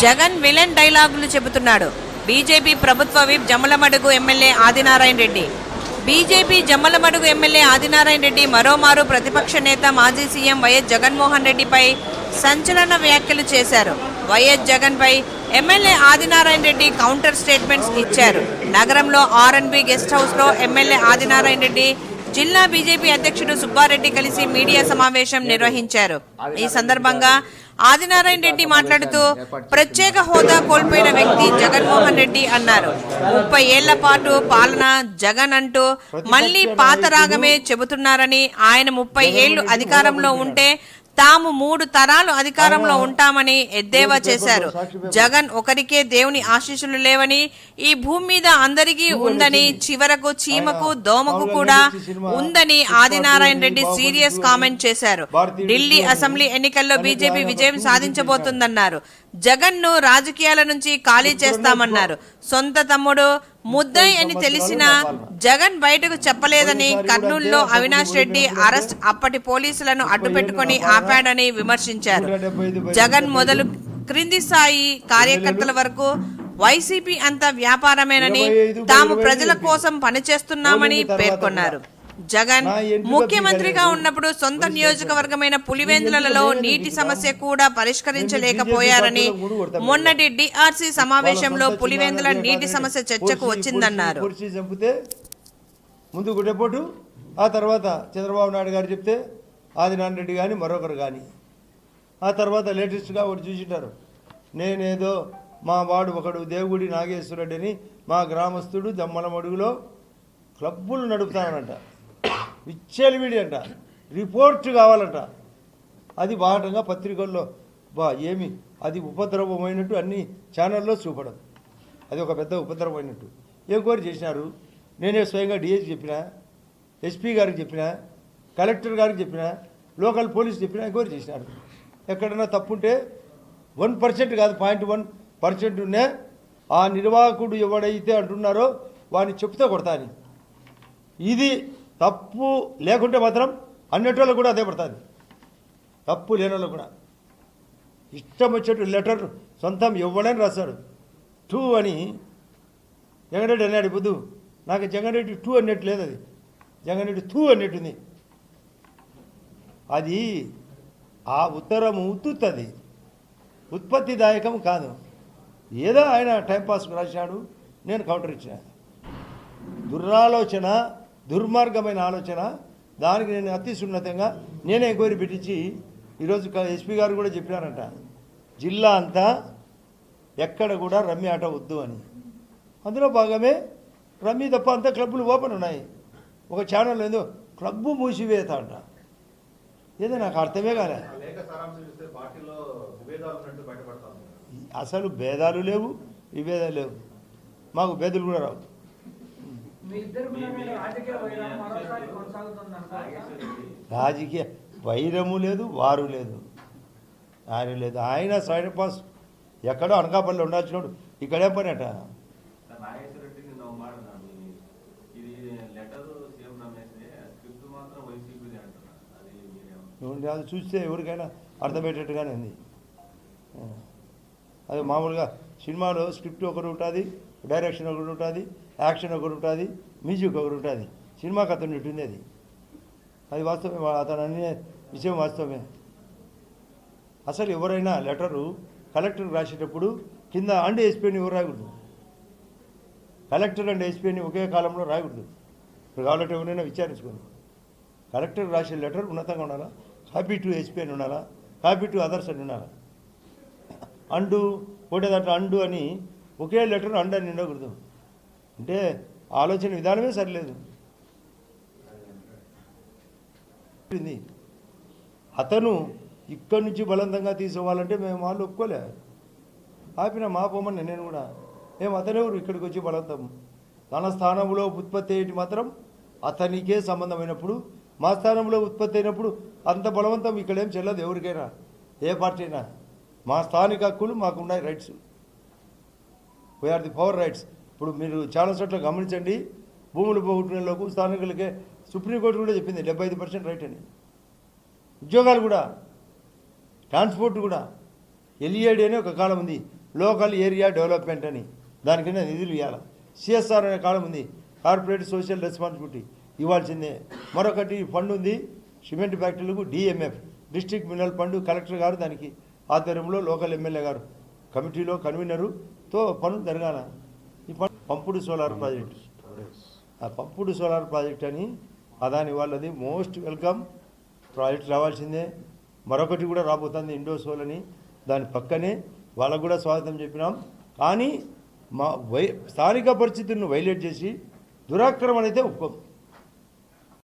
Jagan villain డైలాగులు చెబుతున్నాడు. BJP ప్రభుత్వ whip Jammalamadugu MLA Adinarayana Reddy. BJP Jammalamadugu MLA Adinarayana Reddy మరోమారు ప్రతిపక్ష నేత మాజీ సీఎం వైఎస్ జగన్మోహన్ రెడ్డిపై సంచలన వ్యాఖ్యలు చేశారు. వైఎస్ జగన్పై MLA Adinarayana Reddy counter statements ఇచ్చారు. నగరంలో ఆర్ఎన్బి గెస్ట్ హౌస్లో ఎమ్మెల్యే ఆదినారాయణ రెడ్డి, జిల్లా బీజేపీ అధ్యక్షుడు సుబ్బారెడ్డి కలిసి మీడియా సమావేశం నిర్వహించారు. ఈ సందర్భంగా ఆదినారాయణ రెడ్డి మాట్లాడుతూ ప్రత్యేక హోదా కోల్పోయిన వ్యక్తి జగన్మోహన్ రెడ్డి అన్నారు. 30 ఏళ్ల పాటు పాలన జగన్ అంటూ మళ్లీ పాత రాగమే చెబుతున్నారని, ఆయన 30 ఏళ్లు అధికారంలో ఉంటే తాము 3 తరాలు అధికారంలో ఉంటామని ఎద్దేవా చేశారు. జగన్ ఒకరికే దేవుని ఆశీస్సులు లేవని, ఈ భూమి మీద అందరికీ ఉందని, చివరకు చీమకు దోమకు కూడా ఉందని ఆదినారాయణ రెడ్డి సీరియస్ కామెంట్ చేశారు. ఢిల్లీ అసెంబ్లీ ఎన్నికల్లో బీజేపీ విజయం సాధించబోతుందన్నారు. జగన్ ను రాజకీయాల నుంచి ఖాళీ చేస్తామన్నారు. సొంత తమ్ముడు ముద్దయ్ అని తెలిసినా జగన్ బయటకు చెప్పలేదని, కర్నూలులో అవినాష్ రెడ్డి అరెస్ట్ అప్పటి పోలీసులను అడ్డుపెట్టుకుని ఆపాడని విమర్శించారు. జగన్ మొదలు క్రింది స్థాయి కార్యకర్తల వరకు వైసీపీ అంతా వ్యాపారమేనని, తాము ప్రజల కోసం పనిచేస్తున్నామని పేర్కొన్నారు. జగన్ ముఖ్యమంత్రిగా ఉన్నప్పుడు సొంత నియోజకవర్గమైన పులివెందులలో నీటి సమస్య కూడా పరిష్కరించలేకపోయారని, మొన్నటి డిఆర్సీ సమావేశంలో పులివెందుల నీటి సమస్య చర్చకు వచ్చిందన్నారు. ముందు గుడ్డపోటు, ఆ తర్వాత చంద్రబాబు నాయుడు గారు చెప్తే ఆదినారాయణ రెడ్డి కానీ మరొకరు కానీ, ఆ తర్వాత లేటెస్ట్గా ఒకటి చూసింటారు. నేనేదో మా వాడు ఒకడు దేవుడి నాగేశ్వరరెడ్డి అని మా గ్రామస్తుడు జమ్మలమడుగులో క్లబ్బులు నడుపుతానంట, విచ్చలవిడి అంట, రిపోర్ట్ కావాలంట. అది బాటంగా పత్రికల్లో ఏమి అది ఉపద్రవమైనట్టు అన్ని ఛానల్లో చూపడం, అది ఒక పెద్ద ఉపద్రవమైనట్టు ఎంక్వైరీ చేసినారు. నేనే స్వయంగా డిఎస్పీ చెప్పిన, ఎస్పీ గారికి చెప్పిన, కలెక్టర్ గారికి చెప్పిన, లోకల్ పోలీస్ చెప్పిన, ఎంక్వైరీ చేసినారు. ఎక్కడన్నా తప్పుంటే 1% కాదు 0.1% ఉన్నా ఆ నిర్వాహకుడు ఎవడైతే అంటున్నారో వాడిని చెప్తే కొడతాని. ఇది తప్పు లేకుంటే మాత్రం అన్నిటిలో కూడా అదే పడుతుంది. తప్పు లేని వాళ్ళు కూడా ఇష్టం వచ్చేట్టు లెటర్ సొంతం ఇవ్వడని రాశాడు. 2 అని జగన్రెడ్డి అన్నాడు. పొద్దు నాకు జగన్రెడ్డి 2 అన్నట్టు లేదు, అది జగన్రెడ్డి 2 అన్నట్టుంది. అది ఆ ఉత్తరము ఉత్తుతుంది, ఉత్పత్తిదాయకం కాదు. ఏదో ఆయన టైంపాస్ రాశాడు, నేను కౌంటర్ ఇచ్చిన. దురాలోచన, దుర్మార్గమైన ఆలోచన. దానికి నేను అతి సున్నతంగా నేనే ఎంక్వైరీ పెట్టించి ఈరోజు ఎస్పీ గారు కూడా చెప్పినారంట, జిల్లా అంతా ఎక్కడ కూడా రమ్మీ ఆట వద్దు అని. అందులో భాగమే రమ్మీ తప్ప అంతా క్లబ్బులు ఓపెన్ ఉన్నాయి. ఒక ఛానల్ ఏదో క్లబ్బు మూసివేత అంట, ఏదో నాకు అర్థమే కాలే. అసలు భేదాలు లేవు, విభేదాలు లేవు, మాకు భేదాలు కూడా రావు. రాజకీయ వైరము లేదు, వారు లేదు, ఆయన లేదు. ఆయన సైడ్ పాస్ ఎక్కడో అనకాపల్లి ఉండాల్సినోడు ఇక్కడే పని అట. అది చూస్తే ఎవరికైనా అర్థమయ్యేటట్టుగానే ఉంది. అది మామూలుగా సినిమాలో స్క్రిప్ట్ ఒకటి ఉంటుంది, డైరెక్షన్ ఒకటి ఉంటుంది, యాక్షన్ ఒకటి ఉంటుంది, మ్యూజిక్ ఒకటి ఉంటుంది. సినిమాకి అతను ఉంటుంది. అది వాస్తవమే, అతను అనే విషయం వాస్తవమే. అసలు ఎవరైనా లెటరు కలెక్టర్కి రాసేటప్పుడు కింద అండ్ ఎస్పీని ఎవరు రాయకూడదు. కలెక్టర్ అండ్ ఎస్పీని ఒకే కాలంలో రాయకూడదు. ఇప్పుడు కావాలంటే ఎవరైనా విచారించుకోండి. కలెక్టర్ రాసే లెటర్ ఉన్నతంగా ఉండాలా, కాపీ టు ఎస్పీ అని ఉండాలా, కాపీ టు అదర్స్ అని ఉండాలా. అండు ఒకటే దాంట్లో అండు అని ఒకే లెటర్ అండు అని ఉండకూడదు. అంటే ఆలోచన విధానమే సరిలేదు. అతను ఇక్కడి నుంచి బలవంతంగా తీసుకోవాలంటే మేము వాళ్ళు ఒప్పుకోలే, ఆపిన మా పోమని నేను కూడా. అతనెవరు ఇక్కడికి వచ్చి బలవంతం? తన స్థానంలో ఉత్పత్తి అయ్యేటి మాత్రం అతనికే సంబంధమైనప్పుడు, మా స్థానంలో ఉత్పత్తి అయినప్పుడు అంత బలవంతం ఇక్కడేం చెల్లదు ఎవరికైనా, ఏ పార్టీ అయినా. మా స్థానిక హక్కులు మాకున్నాయి, rights, we are the power rights. ఇప్పుడు మీరు చాలా చోట్ల గమనించండి, భూములు పోగొట్టుకునేలోకి స్థానికులకే సుప్రీంకోర్టు కూడా చెప్పింది 75% రైట్ అని. ఉద్యోగాలు కూడా, ట్రాన్స్పోర్ట్ కూడా, ఎల్ఈఐడి అని ఒక కాలం ఉంది, లోకల్ ఏరియా డెవలప్మెంట్ అని దాని కింద నిధులు ఇవ్వాలి. సిఎస్ఆర్ అనే కాలం ఉంది, కార్పొరేట్ సోషల్ రెస్పాన్సిబిలిటీ ఇవ్వాల్సిందే. మరొకటి ఫండ్ ఉంది సిమెంట్ ఫ్యాక్టరీలకు, DMF district mineral fund. Collector గారు దానికి ఆధ్వర్యంలో లోకల్ ఎమ్మెల్యే గారు కమిటీలో కన్వీనరుతో పనులు జరగాల. ఈ పంపుడు సోలార్ ప్రాజెక్టు, ఆ పంపుడు సోలార్ ప్రాజెక్ట్ అని అదాని వాళ్ళది మోస్ట్ వెల్కమ్ ప్రాజెక్ట్ రావాల్సిందే. మరొకటి కూడా రాబోతుంది ఇండోసోల్ అని, దాని పక్కనే వాళ్ళకు కూడా స్వాగతం చెప్పినాం. కానీ స్థానిక పరిస్థితులను వైలేట్ చేసి దురాక్రమణ అయితే ఒప్పుకోం.